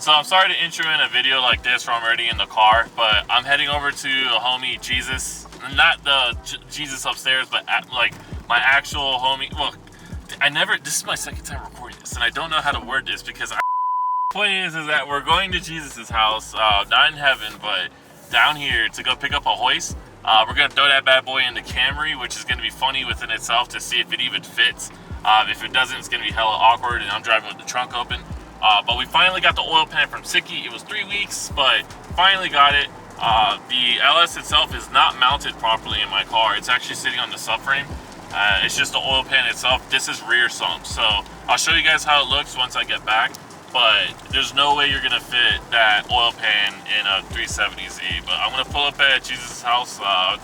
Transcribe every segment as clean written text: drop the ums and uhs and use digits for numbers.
So I'm sorry to intro in a video like this where I'm already in the car, but I'm heading over to the homie Jesus. Not the Jesus upstairs, but like my actual homie. Look, this is my second time recording this, and I don't know how to word this because the point is that we're going to Jesus's house, not in heaven, but down here to go pick up a hoist. We're gonna throw that bad boy in the Camry, which is gonna be funny within itself to see if it even fits. If it doesn't, it's gonna be hella awkward, and I'm driving with the trunk open. But we finally got the oil pan from Sikky. It was 3 weeks, but finally got it. The LS itself is not mounted properly in my car. It's actually sitting on the subframe. It's just the oil pan itself. This is rear sump, so I'll show you guys how it looks once I get back. But there's no way you're gonna fit that oil pan in a 370Z. But I'm gonna pull up at Jesus' house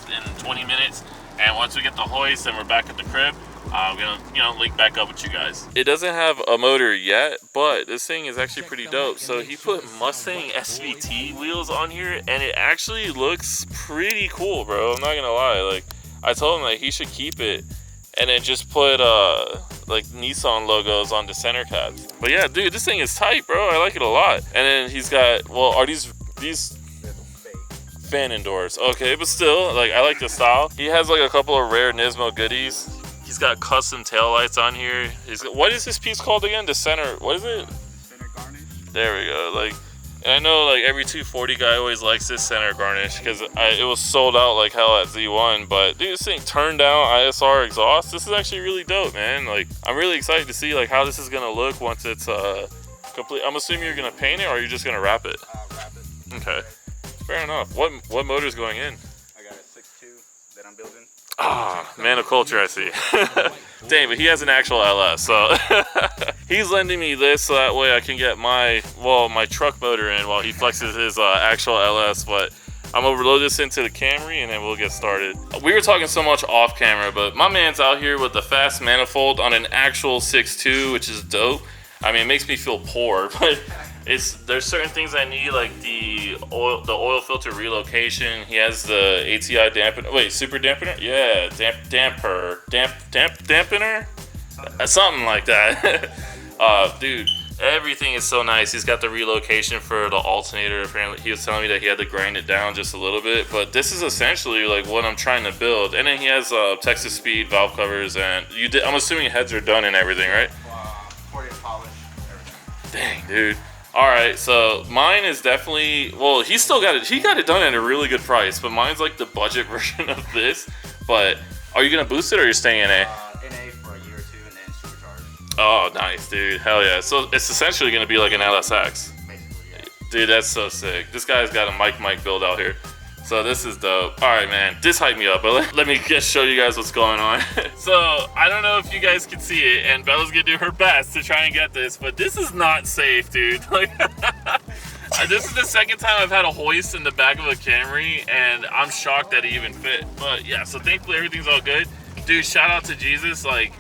in 20 minutes, and once we get the hoist and we're back at the crib, I'm gonna, link back up with you guys. It doesn't have a motor yet, but this thing is actually pretty dope. So he put Mustang SVT wheels on here, and it actually looks pretty cool, bro. I'm not gonna lie. Like, I told him that he should keep it, and then just put like Nissan logos on the center caps. But yeah, dude, this thing is tight, bro. I like it a lot. And then he's got, well, are these fan indoors? Okay, but still, like, I like the style. He has like a couple of rare Nismo goodies. He's got custom taillights on here. What is this piece called again? The center, what is it? Center garnish. There we go. Like, and I know like every 240 guy always likes this center garnish because it was sold out like hell at Z1. But dude, this thing turned down ISR exhaust. This is actually really dope, man. Like, I'm really excited to see like how this is gonna look once it's complete. I'm assuming you're gonna paint it, or you're just gonna wrap it. Wrap it. Okay, fair enough. What motor's going in? I got a 6.2 that I'm building. Ah, man of culture, I see. Dang, but he has an actual LS, so he's lending me this so that way I can get my truck motor in while he flexes his actual LS. But I'm gonna load this into the Camry and then we'll get started. We were talking so much off camera, but my man's out here with the fast manifold on an actual 6.2, which is dope. I mean, it makes me feel poor, but there's certain things I need, like the oil filter relocation. He has the ATI dampener. Wait, super dampener? Yeah, dampener? Something like that. Dude, everything is so nice. He's got the relocation for the alternator. Apparently, he was telling me that he had to grind it down just a little bit. But this is essentially like what I'm trying to build. And then he has Texas Speed valve covers, and I'm assuming heads are done and everything, right? 40 polish, everything. Dang, dude. All right, so mine is definitely, well, he got it done at a really good price, but mine's like the budget version of this. But are you gonna boost it, or you're staying in A? In A for a year or two, and then supercharge. Oh, nice, dude. Hell yeah. So it's essentially gonna be like an LSX. Basically, yeah. Dude, that's so sick. This guy's got a mic build out here. So this is dope. All right, man, this hyped me up, but let me just show you guys what's going on. So I don't know if you guys can see it, and Bella's gonna do her best to try and get this, but this is not safe, dude. Like, this is the second time I've had a hoist in the back of a Camry, and I'm shocked that it even fit. But yeah, so thankfully everything's all good. Dude, shout out to Jesus. Like,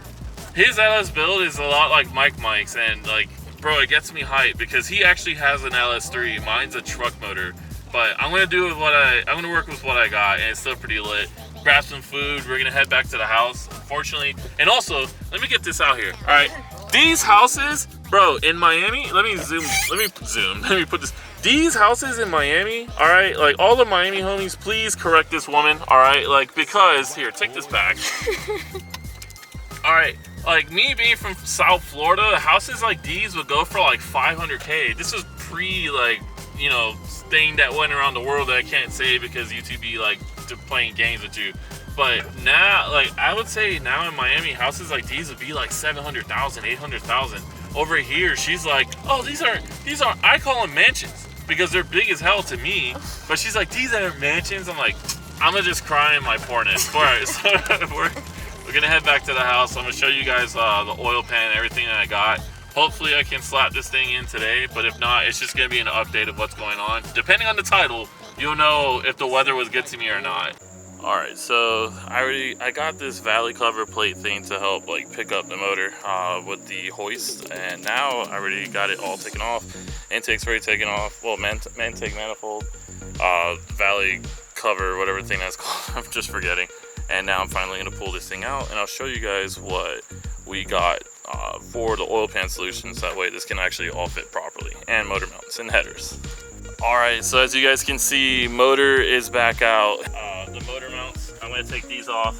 his LS build is a lot like Mike's, and like, bro, it gets me hyped because he actually has an LS3. Mine's a truck motor. But I'm gonna work with what I got, and it's still pretty lit. Grab some food. We're gonna head back to the house, unfortunately. And also, let me get this out here. All right, these houses, bro, in Miami. Let me put this. These houses in Miami. All right, like all the Miami homies, please correct this woman. All right, like, because here, take this back. All right, like me being from South Florida, houses like these would go for like 500K. This was pre like, thing that went around the world that I can't say because YouTube be like playing games with you. But now, like, I would say now in Miami, houses like these would be like 700,000, 800,000. Over here, she's like, oh, these are, I call them mansions because they're big as hell to me. But she's like, these are mansions. I'm like, I'm gonna just cry in my poorness. All right, so we're gonna head back to the house. I'm gonna show you guys the oil pan and everything that I got. Hopefully I can slap this thing in today, but if not, it's just gonna be an update of what's going on. Depending on the title, you'll know if the weather was good to me or not. All right, so I got this valley cover plate thing to help like pick up the motor with the hoist, and now I already got it all taken off. Intake's already taken off. Well, intake manifold, valley cover, whatever thing that's called. I'm just forgetting. And now I'm finally gonna pull this thing out, and I'll show you guys what we got for the oil pan solutions. That way this can actually all fit properly, and motor mounts and headers. Alright, so as you guys can see, motor is back out. The motor mounts, I'm going to take these off.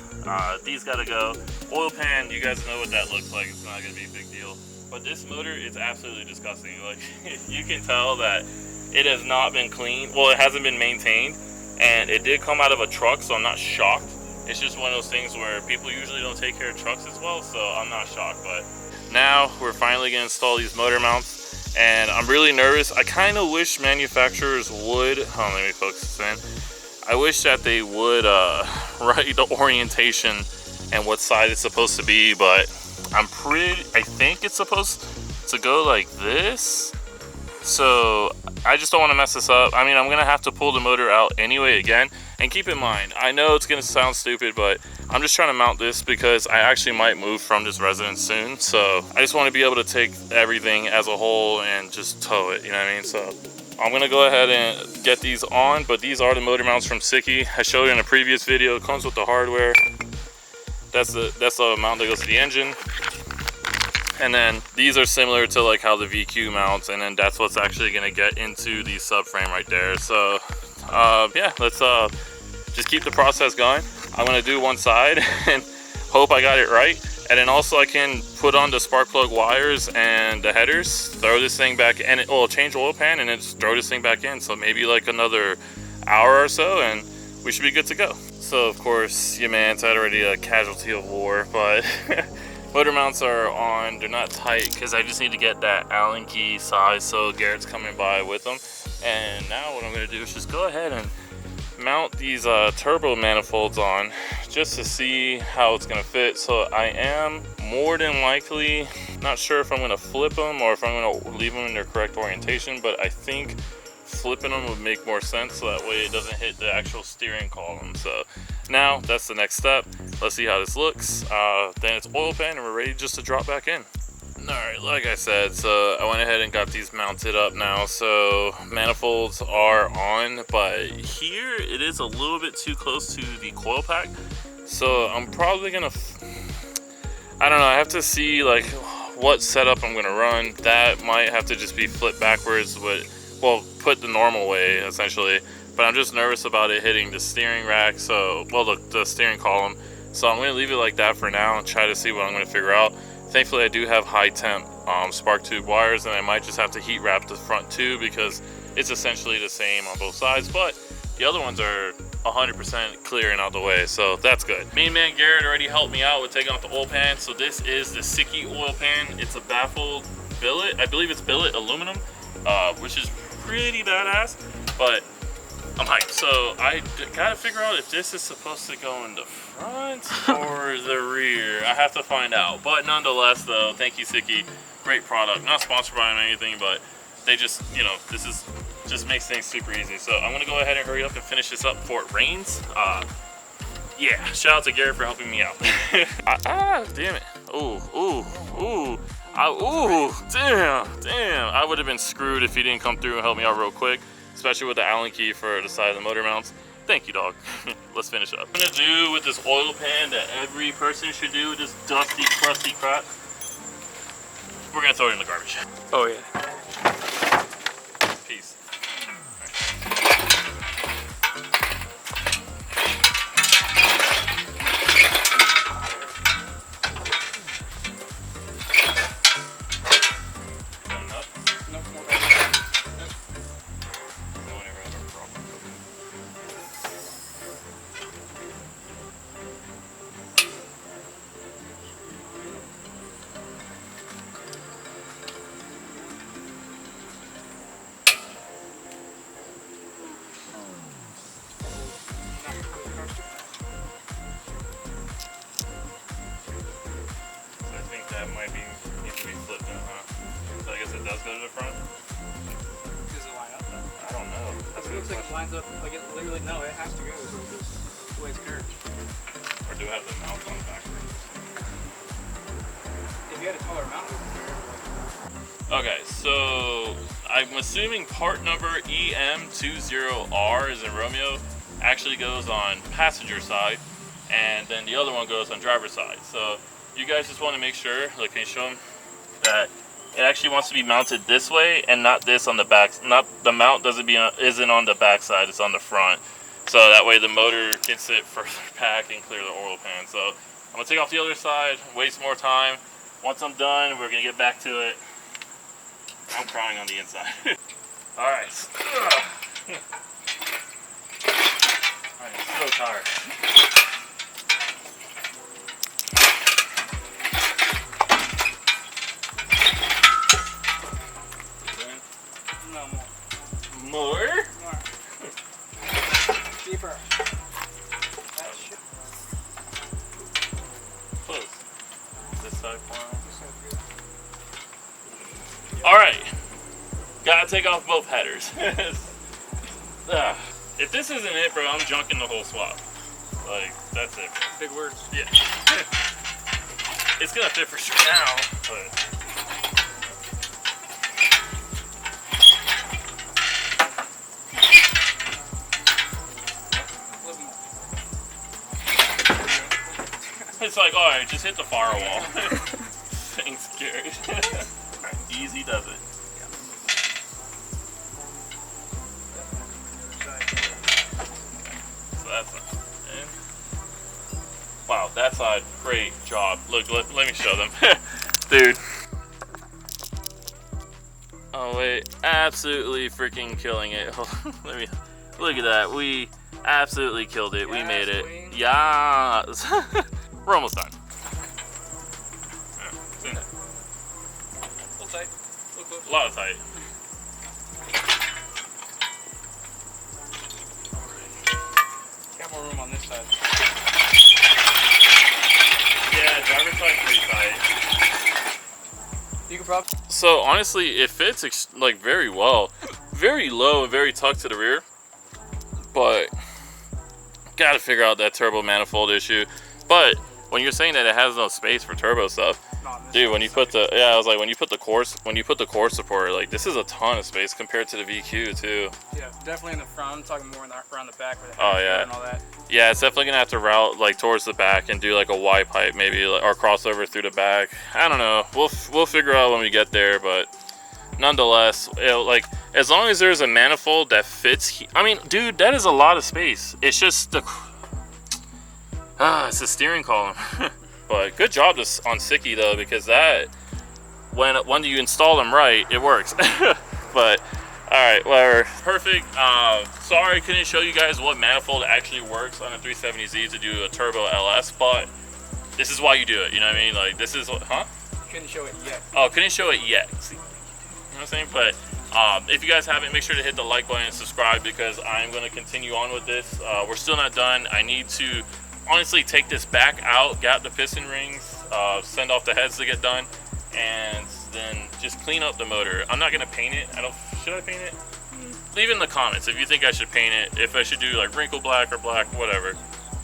These got to go. Oil pan, you guys know what that looks like. It's not going to be a big deal. But this motor is absolutely disgusting. Like, you can tell that it has not been cleaned. Well, it hasn't been maintained. And it did come out of a truck, so I'm not shocked. It's just one of those things where people usually don't take care of trucks as well, so I'm not shocked. But now we're finally going to install these motor mounts, and I'm really nervous. I kind of wish manufacturers would, let me focus this in. I wish that they would write the orientation and what side it's supposed to be, but I think it's supposed to go like this. So I just don't want to mess this up. I mean, I'm going to have to pull the motor out anyway again. And keep in mind, I know it's going to sound stupid, but I'm just trying to mount this because I actually might move from this residence soon. So I just want to be able to take everything as a whole and just tow it, you know what I mean? So I'm going to go ahead and get these on, but these are the motor mounts from Sikky. I showed it in a previous video. It comes with the hardware. That's the mount that goes to the engine. And then these are similar to like how the VQ mounts, and then that's what's actually gonna get into the subframe right there. So yeah, let's just keep the process going. I'm gonna do one side and hope I got it right. And then also I can put on the spark plug wires and the headers, throw this thing back, and change oil pan and then just throw this thing back in. So maybe like another hour or so and we should be good to go. So of course, your man's already a casualty of war, but motor mounts are on. They're not tight because I just need to get that Allen key size, so Garrett's coming by with them. And now what I'm going to do is just go ahead and mount these turbo manifolds on just to see how it's going to fit. So I am more than likely not sure if I'm going to flip them or if I'm going to leave them in their correct orientation, but I think flipping them would make more sense, so that way it doesn't hit the actual steering column. So now that's the next step. Let's see how this looks. Then it's oil pan and we're ready just to drop back in. Alright, like I said, so I went ahead and got these mounted up now. So manifolds are on, but here it is a little bit too close to the coil pack. So I'm probably gonna, I don't know, I have to see like what setup I'm gonna run. That might have to just be flipped backwards, but well, put the normal way essentially. But I'm just nervous about it hitting the steering rack, so, well, the steering column. So I'm gonna leave it like that for now and try to see what I'm gonna figure out. Thankfully I do have high temp spark tube wires, and I might just have to heat wrap the front too because it's essentially the same on both sides, but the other ones are 100% clear and out the way, so that's good. Main man Garrett already helped me out with taking off the oil pan. So this is the Sikky oil pan. It's a baffled billet. I believe it's billet aluminum, which is pretty badass, but I'm hyped. So I gotta figure out if this is supposed to go in the front or the rear. I have to find out. But nonetheless though, thank you Sikky. Great product. Not sponsored by them or anything, but they just, you know, this is just makes things super easy. So I'm gonna go ahead and hurry up and finish this up before it rains. Yeah, shout out to Garrett for helping me out. Damn it. Ooh, damn. I would have been screwed if he didn't come through and help me out real quick, especially with the Allen key for the side of the motor mounts. Thank you, dog. Let's finish up. I'm gonna do with this oil pan that every person should do with this dusty, crusty crap. We're gonna throw it in the garbage. Oh yeah. Peace. That might need to be flipped in, huh? So I guess it does go to the front? Does it line up though? I don't know. It looks like it lines up, like it literally, no, it has to go the way it's curved. Or do I have the mount on backwards? If you had a taller mount, it would be curved. Okay, so I'm assuming part number EM20R is in Romeo actually goes on passenger side, and then the other one goes on driver's side. So you guys just want to make sure, like, can you show them that it actually wants to be mounted this way and not this on the back. Not the mount isn't on the back side, it's on the front. So that way the motor can sit further back and clear the oil pan. So I'm gonna take off the other side, waste more time. Once I'm done, we're gonna get back to it. I'm crying on the inside. All right. I'm so tired. No more. More? More. Deeper. That shit. Close. This side fine. This sounds good. All right. Gotta take off both headers. If this isn't it, bro, I'm junking the whole swap. Like, that's it. Big words. Yeah. It's gonna fit for sure now, but. It's like, alright, just hit the firewall. Thanks, Gary. Easy does it. So that's it. Wow, that side, great job. Look, let me show them. Dude. Oh wait, absolutely freaking killing it. Let me, look at that. We absolutely killed it. We made it. Yes. We're almost done. A little tight. A little close. A lot of tight. Got more room on this side. Yeah, driver's side pretty tight. You can probably. So honestly, it fits like very well. Very low and very tucked to the rear. But gotta figure out that turbo manifold issue. But when you're saying that it has no space for turbo stuff, dude, when you put the I was like, when you put the core support, like this is a ton of space compared to the VQ too. Yeah, definitely in the front. I'm talking more around the back where the Oh yeah, and all that. Yeah, it's definitely gonna have to route like towards the back and do like a Y pipe maybe, or crossover through the back. I don't know. We'll figure out when we get there, but nonetheless, like as long as there's a manifold that fits. I mean, dude, that is a lot of space. It's just the it's the steering column. But good job on Sikky though, because that when you install them right, it works. But all right, whatever. Perfect. Sorry I couldn't show you guys what manifold actually works on a 370Z to do a turbo LS, but this is why you do it. You know what I mean? Like this is huh? Couldn't show it yet. Oh, couldn't show it yet. See, you know what I'm saying? But if you guys haven't, make sure to hit the like button and subscribe, because I'm going to continue on with this. We're still not done. I need to honestly take this back out, gap the piston rings, send off the heads to get done, and then just clean up the motor. I'm not going to paint it. Should I paint it? Leave it in the comments if you think I should paint it, if I should do like wrinkle black or black, whatever,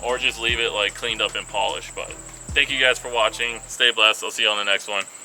or just leave it like cleaned up and polished. But thank you guys for watching. Stay blessed. I'll see you on the next one.